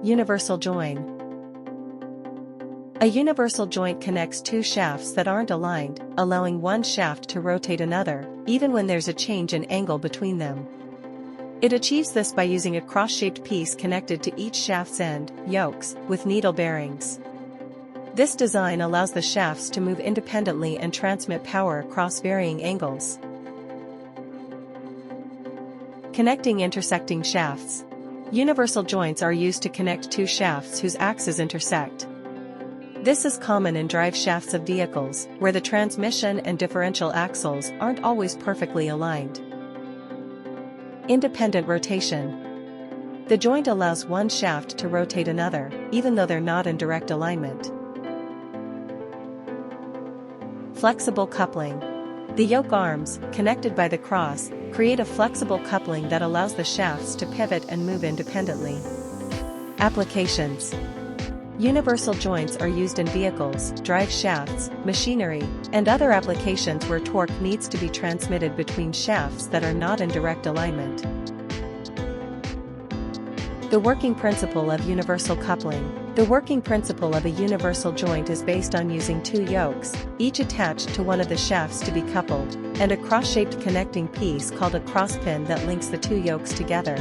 Universal join. A universal joint connects two shafts that aren't aligned, allowing one shaft to rotate another, even when there's a change in angle between them. It achieves this by using a cross-shaped piece connected to each shaft's end, yokes, with needle bearings. This design allows the shafts to move independently and transmit power across varying angles. Connecting intersecting shafts. Universal joints are used to connect two shafts whose axes intersect. This is common in drive shafts of vehicles, where the transmission and differential axles aren't always perfectly aligned. Independent rotation. The joint allows one shaft to rotate another, even though they're not in direct alignment. Flexible coupling. The yoke arms, connected by the cross, create a flexible coupling that allows the shafts to pivot and move independently. Applications. Universal joints are used in vehicles, drive shafts, machinery, and other applications where torque needs to be transmitted between shafts that are not in direct alignment. The working principle of universal coupling. The working principle of a universal joint is based on using two yokes, each attached to one of the shafts to be coupled, and a cross-shaped connecting piece called a crosspin that links the two yokes together.